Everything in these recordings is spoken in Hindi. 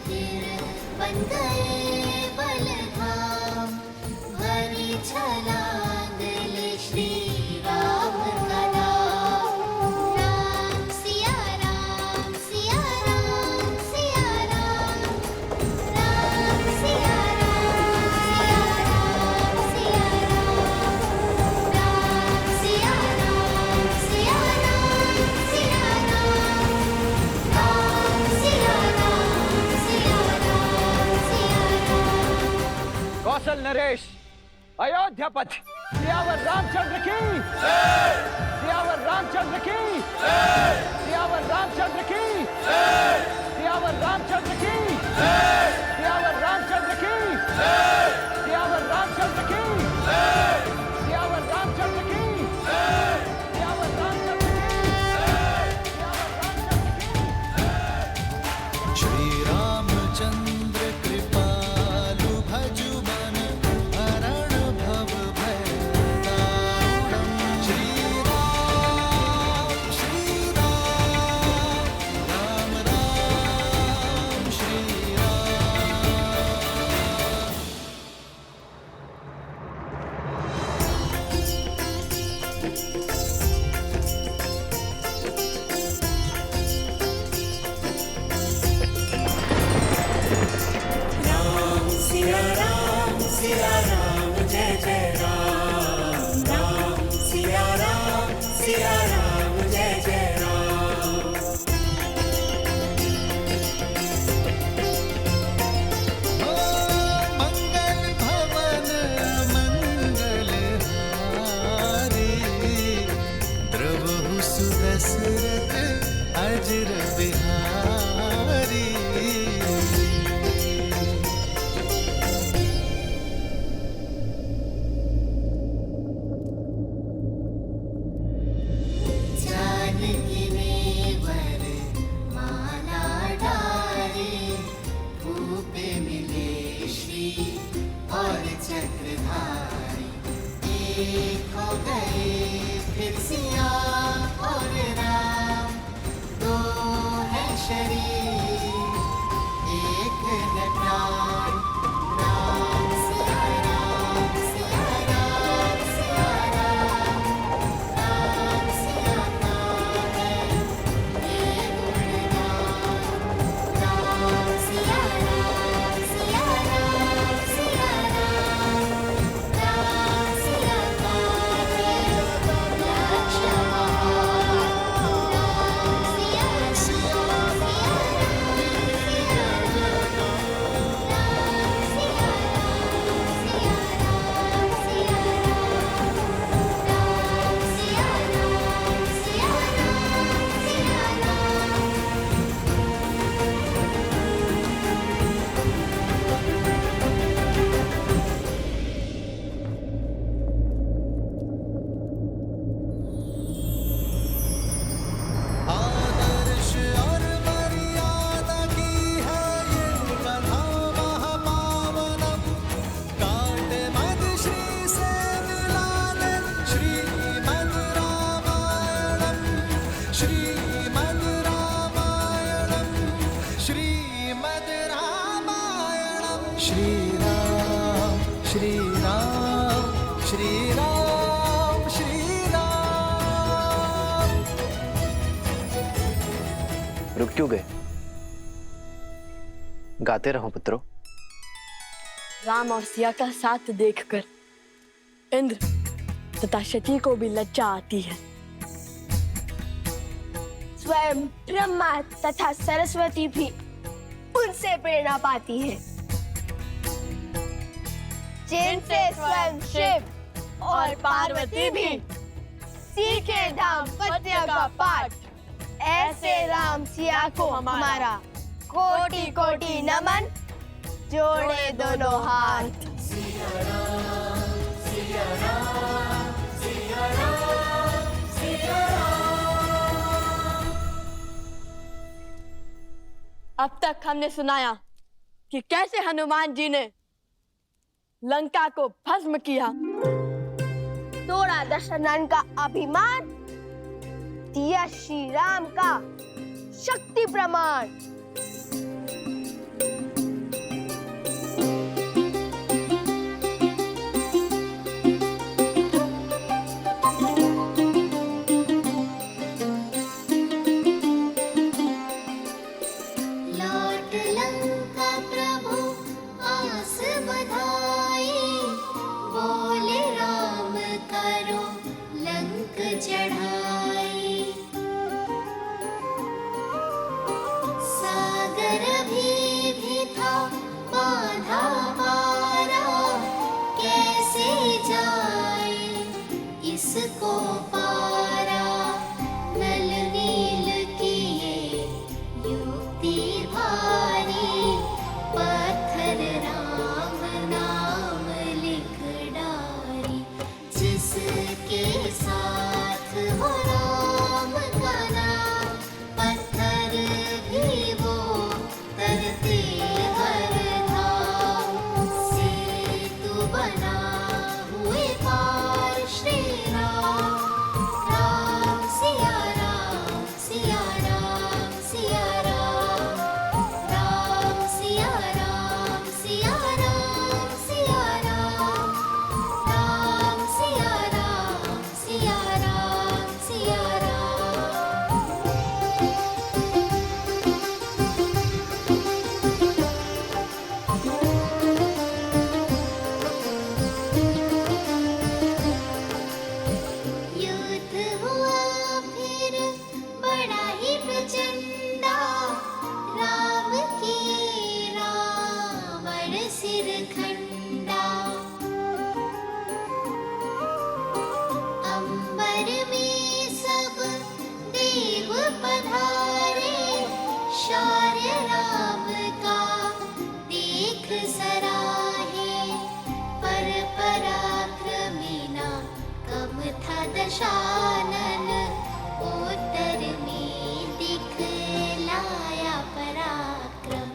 फिर बन गए बलधाम, भरी छलांग ले श्री राम का नाम। राम सिया राम सिया राम सिया राम, राम सिया राम सिया राम सिया राम, राम सिया राम सिया राम सिया राम, राम सिया राम सिया राम सिया राम। कौशल नरेश अयोध्यापति सियावर रामचंद्र की, सियावर रामचंद्र की, सियावर रामचंद्र की, सियावर रामचंद्र की, सियावर रामचंद्र की, सियावर रामचंद्र की, सियावर रामचंद्र की, सियावर रामचंद्र की। श्री रामचंद्र कृपालु भजु मन हरण भव भय दारुणम्। श्री राम राम राम श्री राम। राम सिया राम जय जय राम। राम सिया राम जय जय राम। मंगल भवन मंगल हारी, द्रवहु सुदशरथ अजर बिहारी। जानकी नेवर माला डारे, भूपे मिले श्री और चक्रधारी। एक हो गए फिर सिया और राम, दो है शरीर एक है प्राण। राम सिया राम सिया राम सिया राम, राम सिया का है ये गुणगान। राम सिया राम सिया राम सिया राम, राम सिया का है लक्ष्य महान। राम सिया सिया सिया आदर्श और मर्यादा की है ये कथा महापावनम। काट मद श्री से मिला ले श्रीमद् रामायणम। श्रीमद् रामायणम श्रीमद् रामायणम। श्री राम श्री राम श्री राम श्री राम। रुक क्यों गए? गाते रहो पुत्रों। राम और सिया का साथ देखकर इंद्र तथा शची को भी लज्जा आती है। स्वयं ब्रह्मा तथा सरस्वती भी उनसे प्रेरणा पाती है, जिनसे स्वयं शिव और पार्वती भी सीखे दाम्पत्य का पाठ। ऐसे राम सिया को हमारा कोटि कोटि नमन, जोड़े दोनों हाथ। अब तक हमने सुनाया कि कैसे हनुमान जी ने लंका को भस्म किया, तोड़ा दशरथ का अभिमान, दिया श्री राम का शक्ति प्रमाण। राम का देख सराहे, पर पराक्रमी ना कम था दशानन, उत्तर में दिखलाया पराक्रम,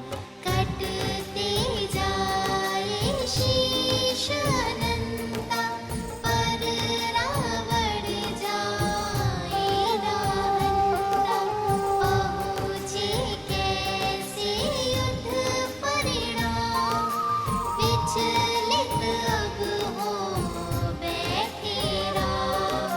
कटते जाए शीश अनंता, पर रावण जाए रावणता, पहुँचे कैसे युद्ध परिणाम, विचलित अब हो बैठे राम,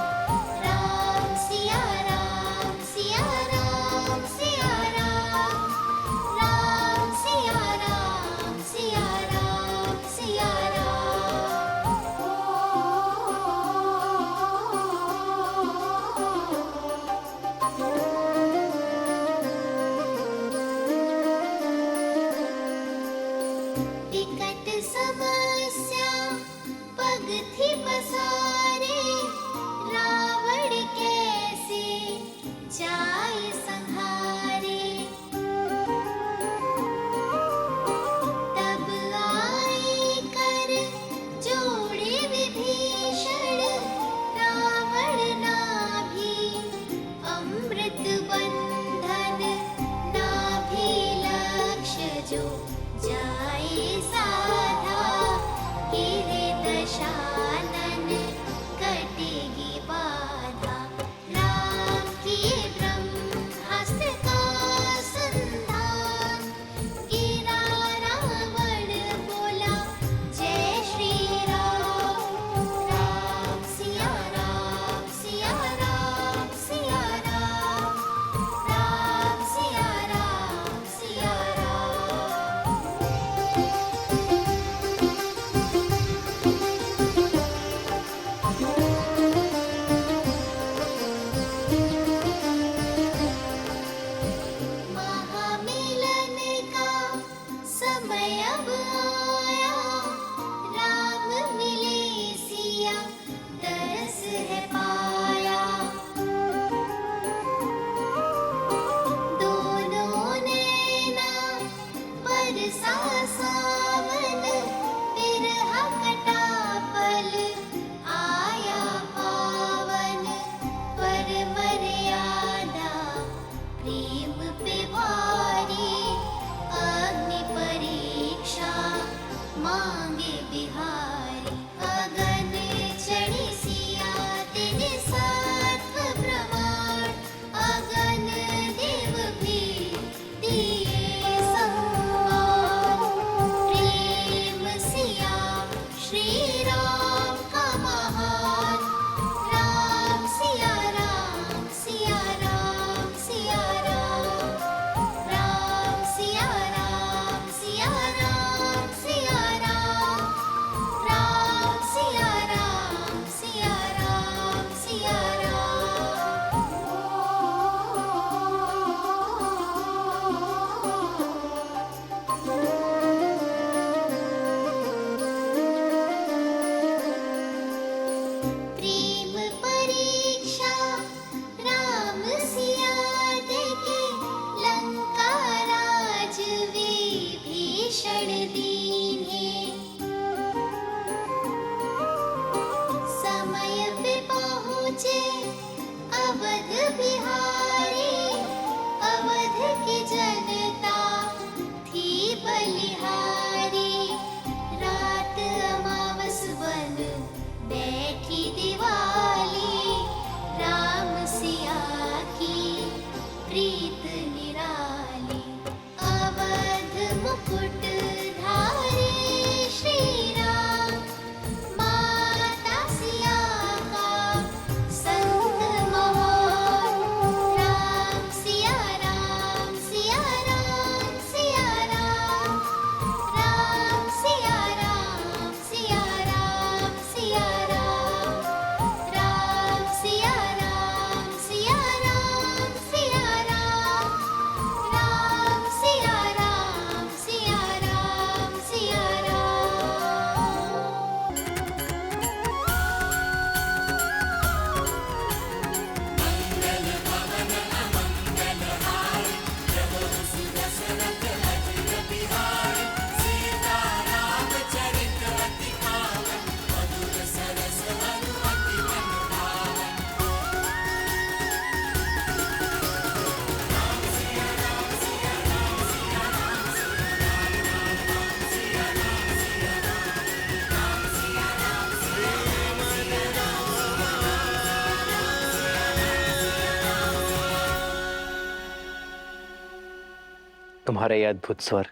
तुम्हारे ये अद्भुत स्वर,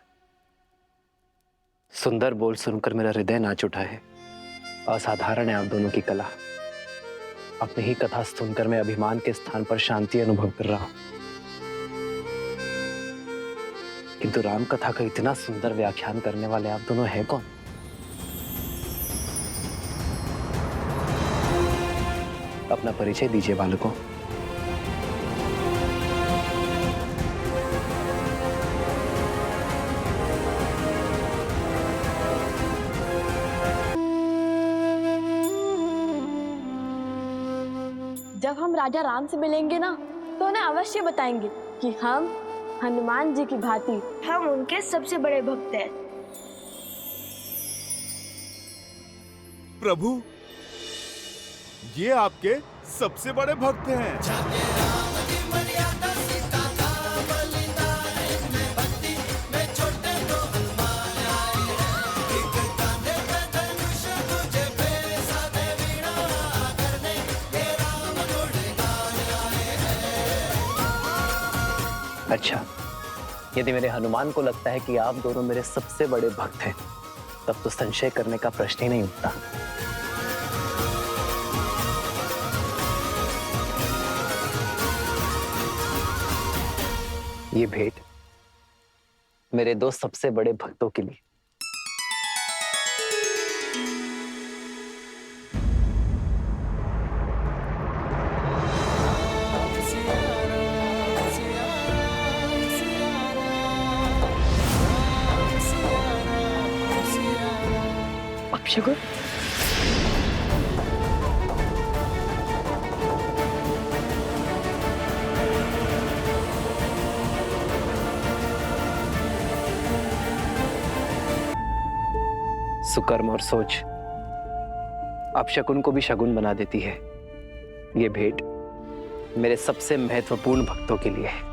सुंदर बोल सुनकर मेरा हृदय नाच उठा है। असाधारण है आप दोनों की कला। अपनी ही कथा सुनकर मैं अभिमान के स्थान पर शांति अनुभव कर रहा हूं। किंतु राम कथा का इतना सुंदर व्याख्यान करने वाले आप दोनों हैं कौन? अपना परिचय दीजिए बालकों। जब हम राजा राम से मिलेंगे ना तो उन्हें अवश्य बताएंगे कि हम हनुमान जी की भांति हम उनके सबसे बड़े भक्त हैं। प्रभु, ये आपके सबसे बड़े भक्त हैं। अच्छा, यदि मेरे हनुमान को लगता है कि आप दोनों मेरे सबसे बड़े भक्त हैं, तब तो संशय करने का प्रश्न ही नहीं उठता। ये भेंट मेरे दो सबसे बड़े भक्तों के लिए। अपशकुन, सुकर्म और सोच अपशकुन को भी शगुन बना देती है। ये भेंट मेरे सबसे महत्वपूर्ण भक्तों के लिए है।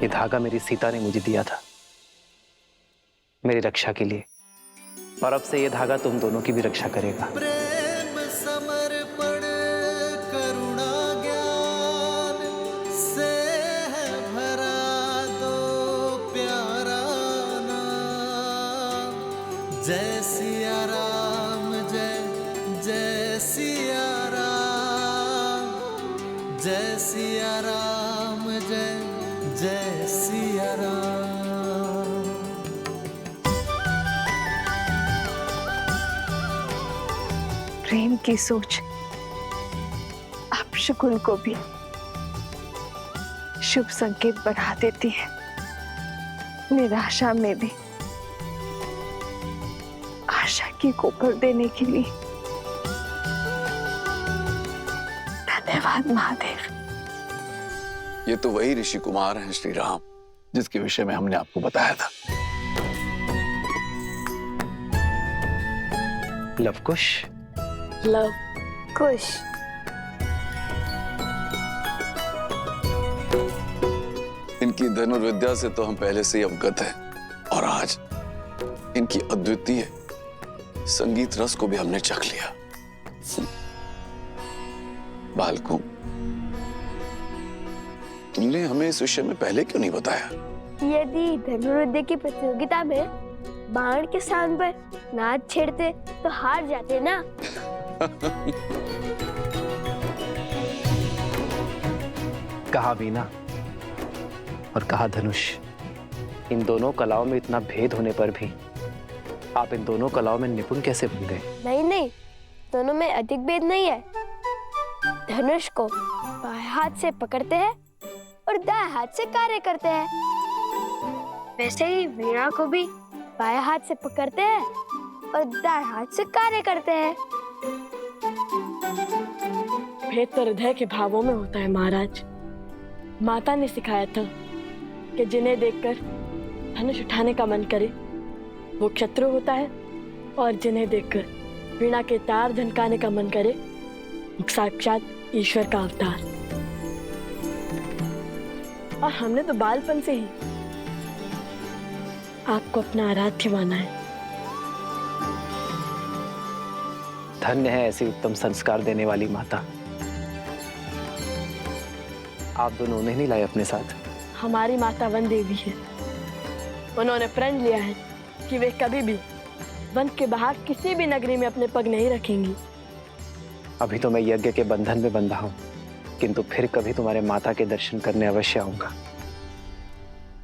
ये धागा मेरी सीता ने मुझे दिया था मेरी रक्षा के लिए, और अब से ये धागा तुम दोनों की भी रक्षा करेगा। प्रेम समर्पण करुणा ज्ञान से है भरा दो प्यारा नाम। जय सिया राम, जय जय सिया राम, जय सिया राम, जय जय सिया राम। प्रेम की सोच अपशकुन को भी शुभ संकेत बढ़ा देती है। निराशा में भी आशा की कोपर देने के लिए धन्यवाद महादेव। ये तो वही ऋषि कुमार हैं श्री राम, जिसके विषय में हमने आपको बताया था। लवकुश, लव कुश, इनकी धनुर्विद्या से तो हम पहले से ही अवगत हैं, और आज इनकी अद्वितीय संगीत रस को भी हमने चख लिया। बालकों, तुमने हमें इस विषय में पहले क्यों नहीं बताया? यदि धनुर्विद्या की प्रतियोगिता में बाण के स्थान पर नाच छेड़ते तो हार जाते ना। कहा वीणा और कहा धनुष, इन दोनों कलाओं में इतना भेद होने पर भी आप इन दोनों कलाओं में निपुण कैसे बन गए? नहीं नहीं, दोनों में अधिक भेद नहीं है। धनुष को बाएं हाथ से पकड़ते हैं और दाएं हाथ से कार्य करते हैं। वैसे ही वीणा को भी बाएं हाथ से पकड़ते हैं और दाएं हाथ से कार्य करते हैं। भेद तो हृदय के भावों में होता है महाराज। माता ने सिखाया था कि जिन्हें देखकर धनुष उठाने का मन करे वो शत्रु होता है, और जिन्हें देखकर वीणा के तार झनकाने का मन करे वो साक्षात ईश्वर का अवतार। और हमने तो बालपन से ही आपको अपना आराध्य माना है। धन्य है ऐसी उत्तम संस्कार देने वाली माता। आप दोनों उन्हें नहीं लाए अपने साथ? हमारी माता वन देवी है। उन्होंने प्रण लिया है कि वे कभी भी वन के बाहर किसी भी नगरी में अपने पग नहीं रखेंगी। अभी तो मैं यज्ञ के बंधन में बंधा हूं, किंतु फिर कभी तुम्हारे माता के दर्शन करने अवश्य आऊंगा।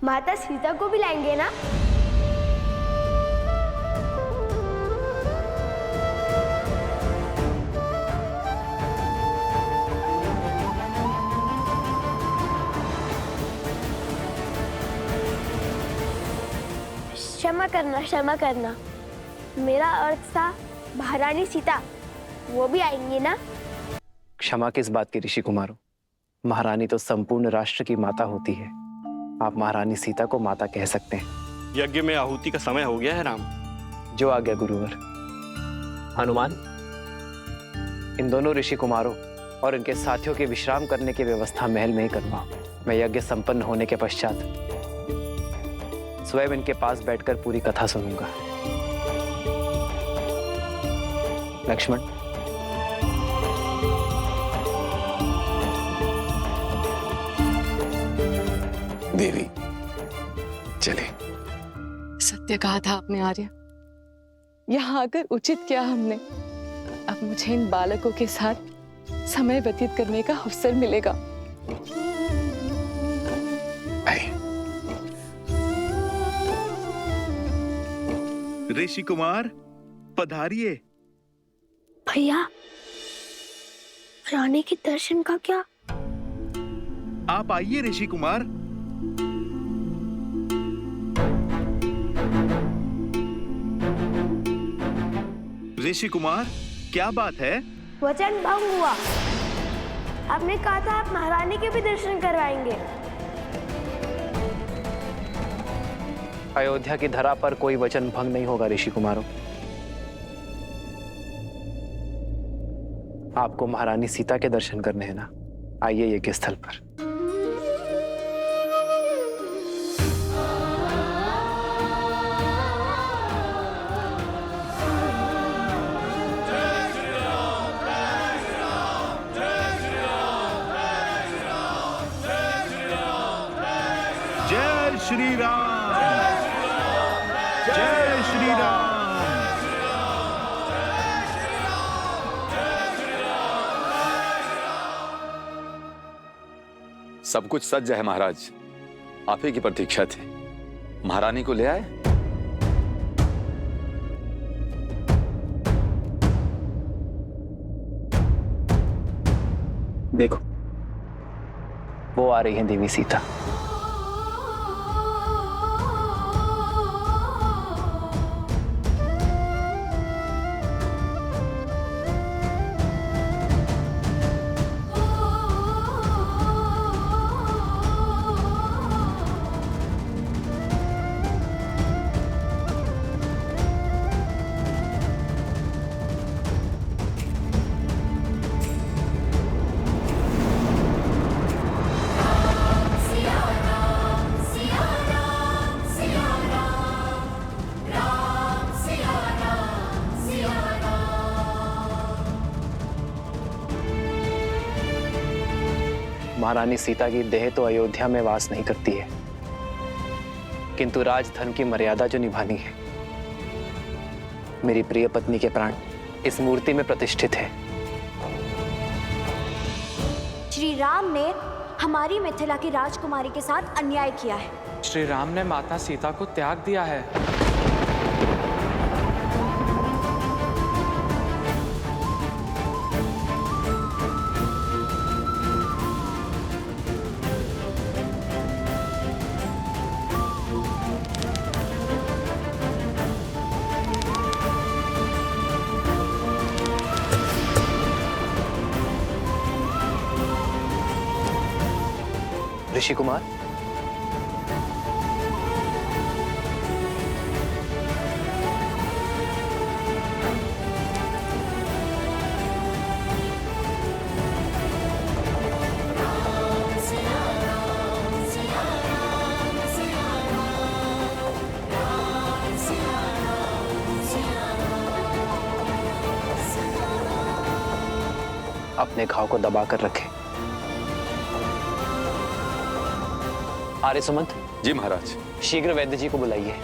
माता सीता को भी लाएंगे ना? क्षमा करना, मेरा अर्थ था महारानी सीता, वो भी आएंगी ना? क्षमा किस बात की ऋषि कुमारों? महारानी तो संपूर्ण राष्ट्र की माता होती है। आप महारानी सीता को माता कह सकते हैं। यज्ञ में आहुति का समय हो गया है राम। जो आज्ञा गुरुवर। हनुमान, इन दोनों ऋषि कुमारों और इनके साथियों के विश्राम करने की व्यवस्था महल में ही करवाओ। मैं यज्ञ संपन्न होने के पश्चात स्वयं इनके पास बैठकर पूरी कथा सुनूंगा। लक्ष्मण, देवी चले। सत्य कहा था आपने आर्य। यहाँ आकर उचित किया हमने। अब मुझे इन बालकों के साथ समय व्यतीत करने का अवसर मिलेगा। ऋषि कुमार पधारिए। भैया, रानी के दर्शन का क्या? आप आइए ऋषि कुमार। ऋषि कुमार, क्या बात है? वचन भंग हुआ। आपने कहा था आप महारानी के भी दर्शन करवाएंगे। अयोध्या की धरा पर कोई वचन भंग नहीं होगा ऋषि कुमारों। आपको महारानी सीता के दर्शन करने हैं ना? आइए यज्ञ स्थल पर। जय श्री राम, जय श्री राम। सब कुछ सज्ज है महाराज। आप ही की प्रतीक्षा थी। महारानी को ले आए। देखो, वो आ रही है देवी सीता। महारानी सीता की देह तो अयोध्या में वास नहीं करती है, किंतु राजधर्म की मर्यादा जो निभानी है, मेरी प्रिय पत्नी के प्राण इस मूर्ति में प्रतिष्ठित है। श्री राम ने हमारी मिथिला की राजकुमारी के साथ अन्याय किया है। श्री राम ने माता सीता को त्याग दिया है। ऋषि कुमार, अपने घाव को दबा कर रखें। आर्य सुमंत। जी महाराज। शीघ्र वैद्य जी को बुलाइए।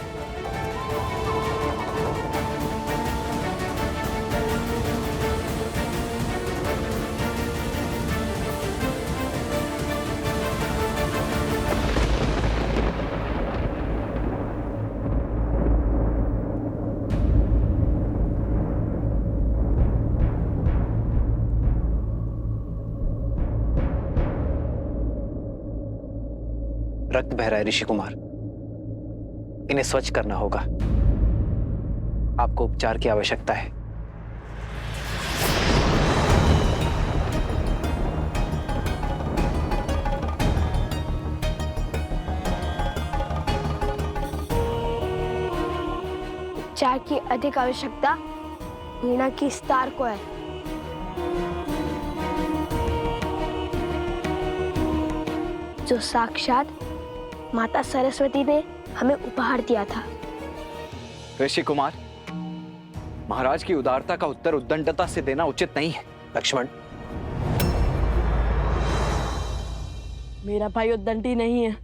रक्त बह रहा है ऋषि कुमार, इन्हें स्वच्छ करना होगा। आपको उपचार की आवश्यकता है। उपचार की अधिक आवश्यकता वीणा की स्तार को है। जो साक्षात माता सरस्वती ने हमें उपहार दिया था। ऋषि कुमार, महाराज की उदारता का उत्तर उद्दंडता से देना उचित नहीं है। लक्ष्मण, मेरा भाई उद्दंडी नहीं है,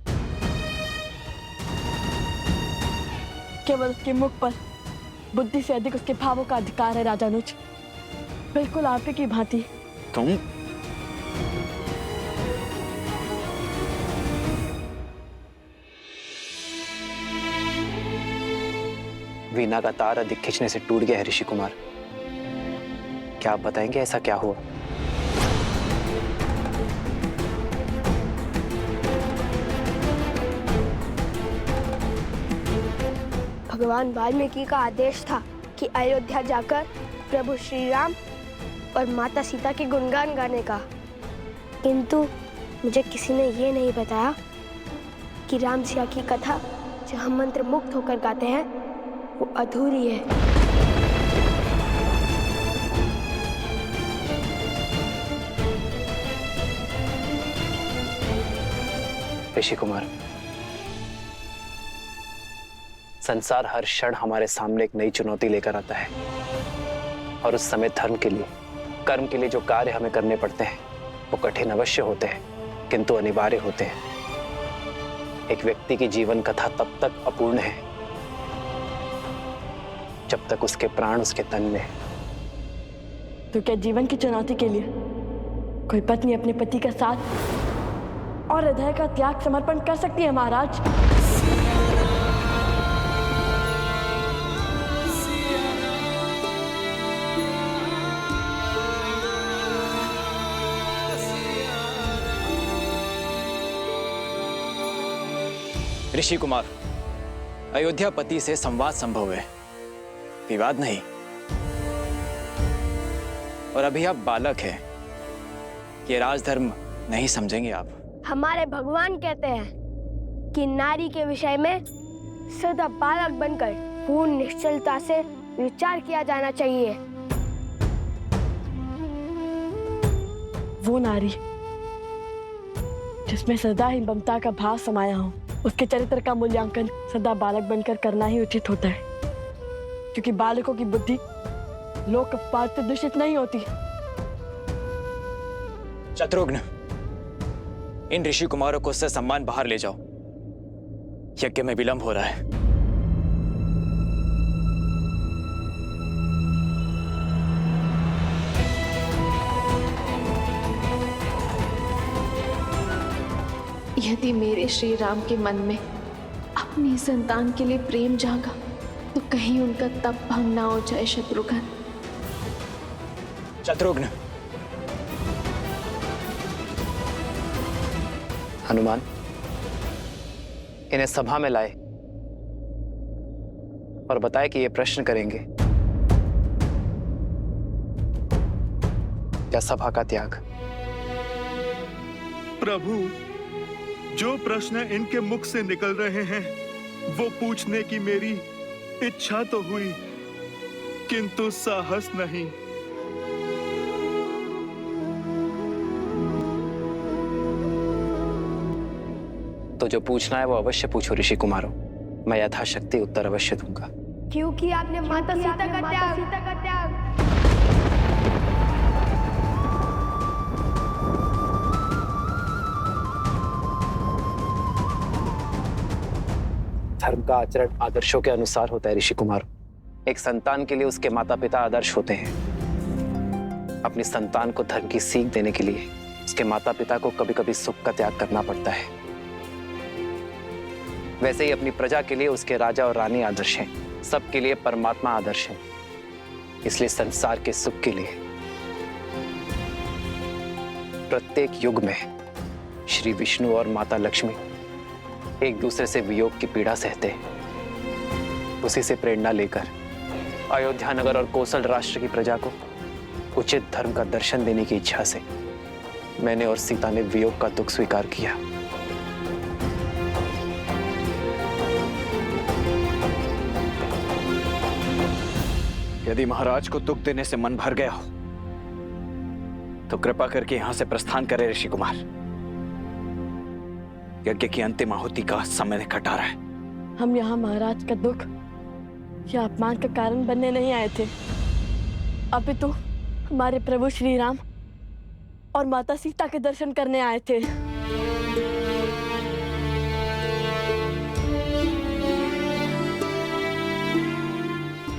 केवल उसके मुख पर बुद्धि से अधिक उसके भावों का अधिकार है। राजानुज, बिल्कुल आप ही की भांति। तुम वीणा का तार अधिक खींचने से टूट गया है ऋषि कुमार। क्या आप बताएंगे ऐसा क्या हुआ? भगवान वाल्मीकि का आदेश था कि अयोध्या जाकर प्रभु श्री राम और माता सीता के गुणगान गाने का, किंतु मुझे किसी ने ये नहीं बताया कि राम सिया की कथा जो हम मंत्र मुक्त होकर गाते हैं वो अधूरी है। ऋषि कुमार, संसार हर क्षण हमारे सामने एक नई चुनौती लेकर आता है, और उस समय धर्म के लिए, कर्म के लिए जो कार्य हमें करने पड़ते हैं वो कठिन अवश्य होते हैं, किंतु अनिवार्य होते हैं। एक व्यक्ति की जीवन कथा तब तक अपूर्ण है जब तक उसके प्राण उसके तन में है। तो क्या जीवन की चुनौती के लिए कोई पत्नी अपने पति का साथ और हृदय का त्याग समर्पण कर सकती है महाराज? ऋषि कुमार, अयोध्यापति से संवाद संभव है, विवाद नहीं। और अभी आप बालक हैं, ये राजधर्म नहीं समझेंगे आप। हमारे भगवान कहते हैं कि नारी के विषय में सदा बालक बनकर पूर्ण निश्चलता से विचार किया जाना चाहिए। वो नारी जिसमें सदा ही ममता का भाव समाया हो, उसके चरित्र का मूल्यांकन सदा बालक बनकर करना ही उचित होता है, क्योंकि बालकों की बुद्धि लोक अपवाद से दूषित नहीं होती। शत्रुघ्न, इन ऋषि कुमारों को उससे सम्मान बाहर ले जाओ, यज्ञ में विलंब हो रहा है। यदि मेरे श्री राम के मन में अपनी संतान के लिए प्रेम जागा तो कहीं उनका तप भंग ना हो जाए। शत्रुघ्न, शत्रुघ्न, हनुमान, इन्हें सभा में लाए और बताए कि ये प्रश्न करेंगे। क्या सभा का त्याग? प्रभु, जो प्रश्न इनके मुख से निकल रहे हैं वो पूछने की मेरी इच्छा तो हुई, किंतु साहस नहीं। तो जो पूछना है वो अवश्य पूछो ऋषि कुमारों, मैं यथाशक्ति उत्तर अवश्य दूंगा। क्योंकि आपने माता सीता का त्याग धर्म का आचरण आदर्शों के अनुसार होता है ऋषि कुमार। एक संतान के लिए उसके माता पिता आदर्श होते हैं। अपनी संतान को धर्म की सीख देने के लिए उसके माता पिता को कभी कभी सुख का त्याग करना पड़ता है। वैसे ही अपनी प्रजा के लिए उसके राजा और रानी आदर्श हैं, सबके लिए परमात्मा आदर्श है। इसलिए संसार के सुख के लिए प्रत्येक युग में श्री विष्णु और माता लक्ष्मी एक दूसरे से वियोग की पीड़ा सहते हैं। उसी से प्रेरणा लेकर अयोध्या नगर और कोसल राष्ट्र की प्रजा को उचित धर्म का दर्शन देने की इच्छा से मैंने और सीता ने वियोग का दुख स्वीकार किया। यदि महाराज को दुख देने से मन भर गया हो तो कृपा करके यहां से प्रस्थान करें ऋषि कुमार। यज्ञ की अंतिम आहुति का समय निकट आ रहा है। हम यहाँ महाराज का दुख या अपमान का कारण बनने नहीं आए थे, अपितु हमारे प्रभु श्री राम और माता सीता के दर्शन करने आए थे।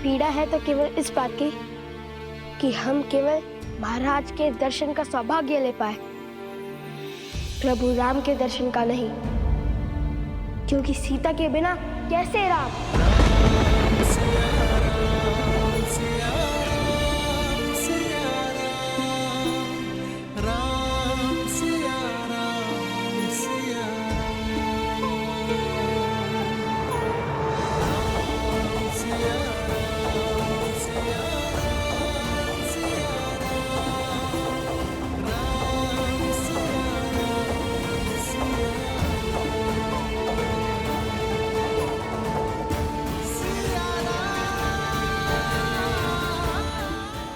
पीड़ा है तो केवल इस बात की कि हम केवल महाराज के दर्शन का सौभाग्य ले पाए, प्रभु राम के दर्शन का नहीं, क्योंकि सीता के बिना कैसे राम।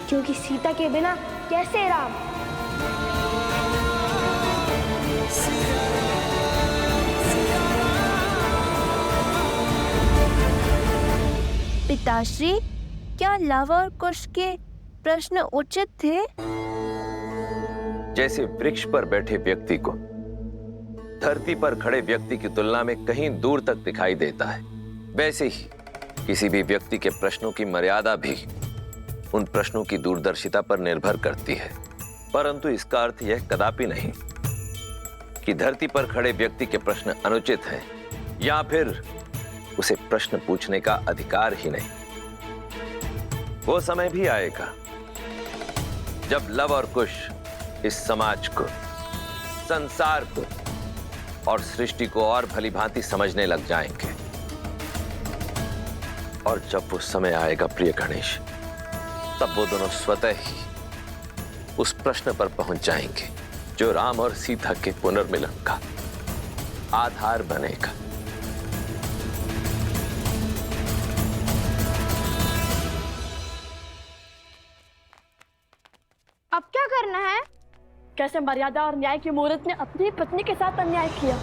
क्योंकि सीता के बिना कैसे राम। पिताश्री, क्या लव और कुश के प्रश्न उचित थे? जैसे वृक्ष पर बैठे व्यक्ति को धरती पर खड़े व्यक्ति की तुलना में कहीं दूर तक दिखाई देता है, वैसे ही किसी भी व्यक्ति के प्रश्नों की मर्यादा भी उन प्रश्नों की दूरदर्शिता पर निर्भर करती है। परंतु इसका अर्थ यह कदापि नहीं कि धरती पर खड़े व्यक्ति के प्रश्न अनुचित हैं या फिर उसे प्रश्न पूछने का अधिकार ही नहीं। वो समय भी आएगा जब लव और कुश इस समाज को, संसार को और सृष्टि को और भली भांति समझने लग जाएंगे। और जब वो समय आएगा प्रिय गणेश, तब वो दोनों स्वतः ही उस प्रश्न पर पहुंच जाएंगे जो राम और सीता के पुनर्मिलन का आधार बनेगा। अब क्या करना है? कैसे मर्यादा और न्याय की मूर्त ने अपनी पत्नी के साथ अन्याय किया।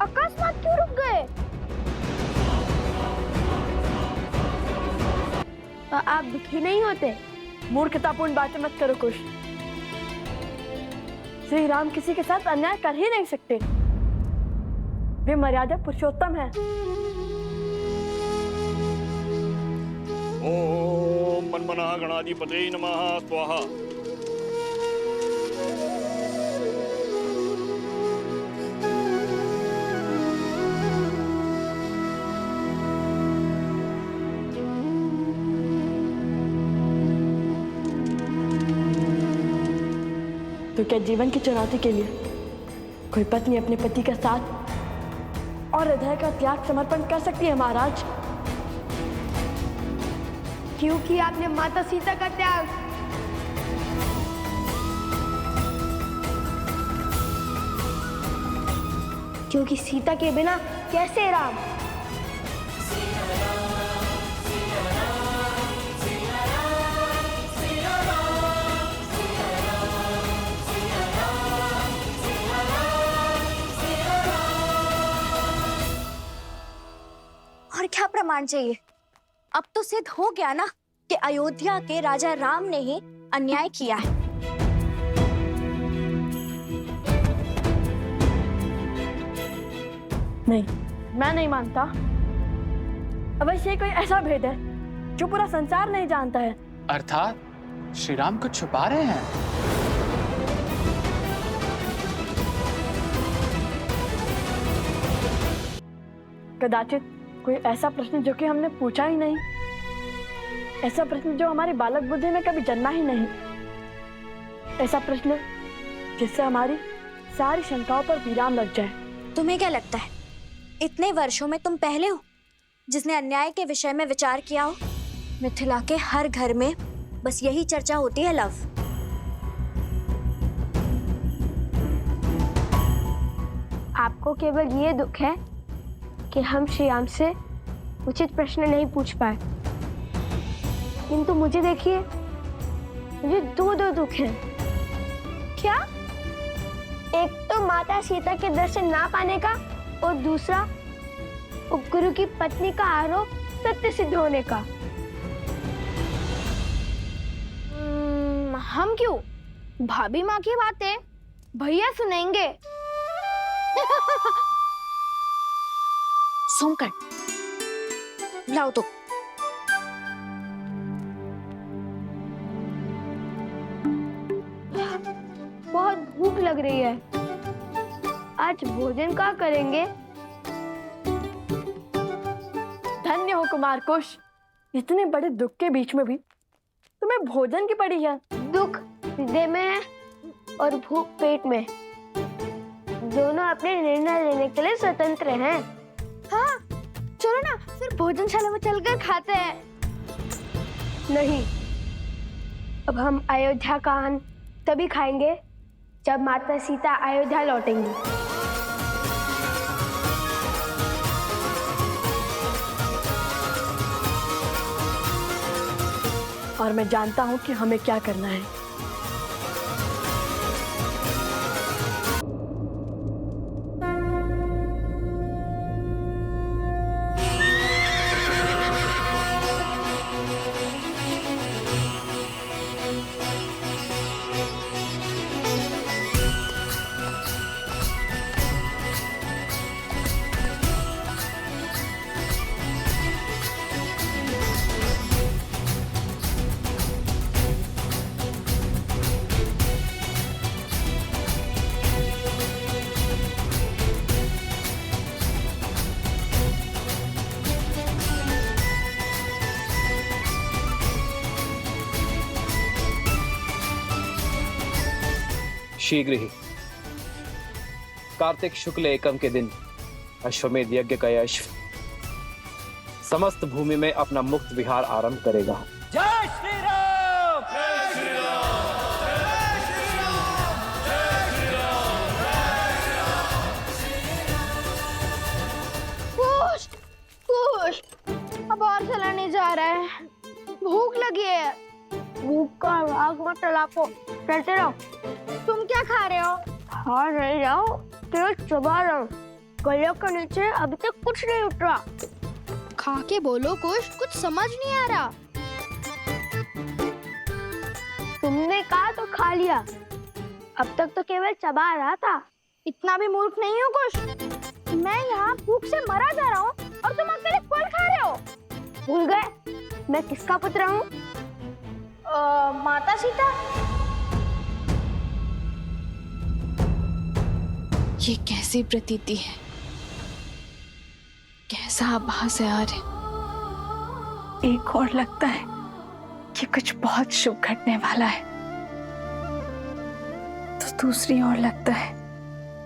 अकस्मात क्यों रुक गए? आप दुखी नहीं होते? मूर्खतापूर्ण बातें मत करो कुश। श्री राम किसी के साथ अन्याय कर ही नहीं सकते। वे मर्यादा पुरुषोत्तम हैं। ओम मनमना गणाधिपते नमः स्वाहा। तो क्या जीवन की चुनौती के लिए कोई पत्नी अपने पति का साथ और हृदय का त्याग समर्पण कर सकती है महाराज? क्योंकि आपने माता सीता का त्याग क्योंकि सीता के बिना कैसे राम। और क्या प्रमाण चाहिए? अब तो सिद्ध हो गया ना कि अयोध्या के राजा राम ने ही अन्याय किया है। नहीं, मैं नहीं मानता। अवश्य कोई ऐसा भेद है जो पूरा संसार नहीं जानता है। अर्थात श्री राम कुछ छुपा रहे हैं। कदाचित कोई ऐसा प्रश्न जो कि हमने पूछा ही नहीं, ऐसा प्रश्न जो हमारी बालक बुद्धि में कभी जन्मा ही नहीं, ऐसा प्रश्न जिससे हमारी सारी शंकाओं पर विराम लग जाए। तुम्हें क्या लगता है इतने वर्षों में तुम पहले हो जिसने अन्याय के विषय में विचार किया हो? मिथिला के हर घर में बस यही चर्चा होती है लव। आपको केवल ये दुख है कि हम श्री राम से उचित प्रश्न नहीं पूछ पाए, किंतु मुझे देखिए, मुझे दो दुख हैं। क्या? एक तो माता सीता के दर्शन ना पाने का, और दूसरा उपगुरु की पत्नी का आरोप सत्य सिद्ध होने का। हम क्यों? भाभी माँ की बातें भैया सुनेंगे। सोमकर, लाओ तो। बहुत भूख लग रही है, आज भोजन क्या करेंगे? धन्य हो कुमार कुश, इतने बड़े दुख के बीच में भी तुम्हें भोजन की पड़ी है। दुख हृदय में है और भूख पेट में, दोनों अपने निर्णय लेने के लिए स्वतंत्र हैं। हाँ, चलो ना फिर भोजनशाला में चलकर खाते हैं। नहीं, अब हम अयोध्या का अन्न तभी खाएंगे जब माता सीता अयोध्या लौटेंगी। और मैं जानता हूं कि हमें क्या करना है। शीघ्र ही कार्तिक शुक्ल एकम के दिन अश्वमेध यज्ञ का यश समस्त भूमि में अपना मुक्त विहार आरंभ करेगा। जय श्री राम! कुश, कुश, अब और चला नहीं जा रहा है, भूख लगी है। भूख का राग मत चलाको, चलते रहो। तुम क्या खा रहे हो? खा नहीं रहो, केवल चबा रहा हूँ। गले के नीचे अभी तक कुछ नहीं उतरा। खा के बोलो कुछ, कुछ समझ नहीं आ रहा। तुमने कहा तो खा लिया, अब तक तो केवल चबा रहा था। इतना भी मूर्ख नहीं हो कुछ। मैं यहाँ भूख से मरा जा रहा हूँ और तुम अकेले फल खा रहे हो। भूल गए मैं किसका पुत्र हूँ? माता सीता। ये कैसी प्रतीति है, कैसा आभास है आर्य। एक और लगता है कि कुछ बहुत शुभ घटने वाला है, तो दूसरी ओर लगता है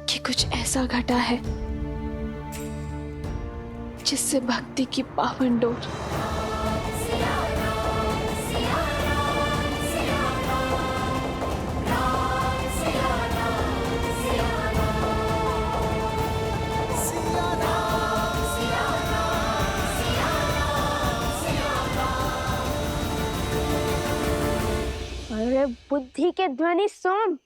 कि कुछ ऐसा घटा है जिससे भक्ति की पावन डोर बुद्धि के ध्वनि सोम,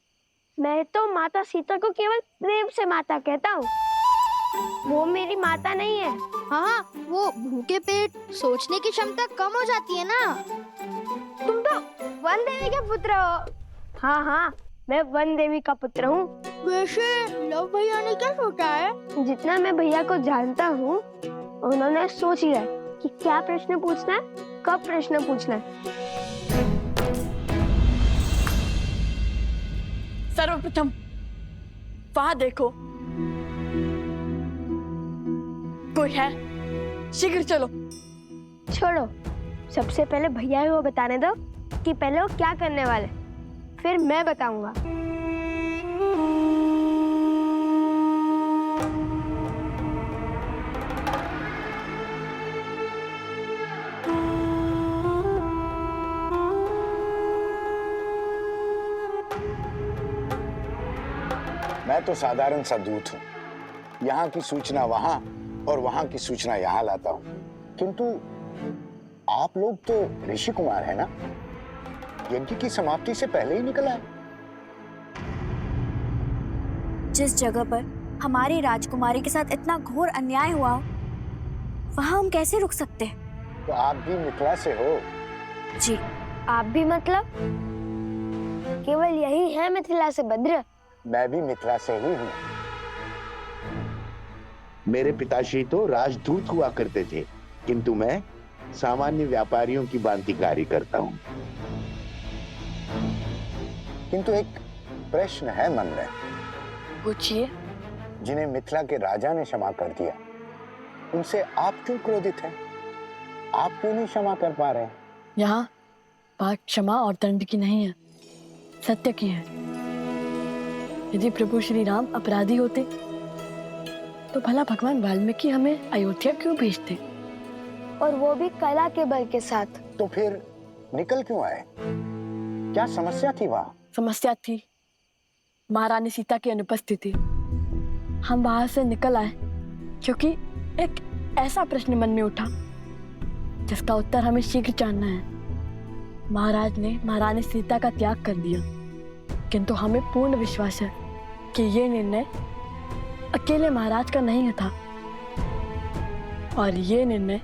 मैं तो माता सीता को केवल प्रेम से माता कहता हूँ। वो मेरी माता नहीं है। हाँ, वो भूखे पेट सोचने की क्षमता कम हो जाती है ना। तुम तो वन देवी के पुत्र हो। हाँ, मैं वन देवी का पुत्र हूँ। वैसे लव भैया ने क्या सोचा है? जितना मैं भैया को जानता हूँ उन्होंने सोच लिया है कि क्या प्रश्न पूछना है, कब प्रश्न पूछना है। सर्वप्रथम वहां देखो, कोई है? शीघ्र चलो। छोड़ो, सबसे पहले भैया को बताने दो कि पहले वो क्या करने वाले, फिर मैं बताऊंगा। मैं तो साधारण सा दूत हूँ, यहाँ की सूचना वहाँ और वहाँ की सूचना यहाँ लाता हूँ। किंतु आप लोग तो ऋषि कुमार है ना, यज्ञ की समाप्ति से पहले ही निकल आए। जिस जगह पर हमारी राजकुमारी के साथ इतना घोर अन्याय हुआ हो, वहाँ हम कैसे रुक सकते हैं? तो आप भी मिथिला से हो? जी। आप भी मतलब? केवल यही है मिथिला से भद्र? मैं भी मिथिला से ही हूँ। मेरे पिताश्री तो राजदूत हुआ करते थे, किंतु मैं सामान्य व्यापारियों की भांति कार्य करता हूँ। किंतु एक प्रश्न है मन में। पूछिए। जिन्हें मिथिला के राजा ने क्षमा कर दिया, उनसे आप क्यों क्रोधित हैं? आप क्यों नहीं क्षमा कर पा रहे? यहाँ बात क्षमा और दंड की नहीं है, सत्य की है। यदि प्रभु श्री राम अपराधी होते तो भला भगवान वाल्मीकि हमें अयोध्या क्यों भेजते? और वो भी कला के बल के साथ। तो फिर निकल क्यों आए? क्या समस्या थी वहां? समस्या थी महारानी सीता की अनुपस्थिति। हम वहां से निकल आए क्योंकि एक ऐसा प्रश्न मन में उठा जिसका उत्तर हमें शीघ्र जानना है। महाराज ने महारानी सीता का त्याग कर दिया, किंतु हमें पूर्ण विश्वास है कि ये निर्णय अकेले महाराज का नहीं था और ये निर्णय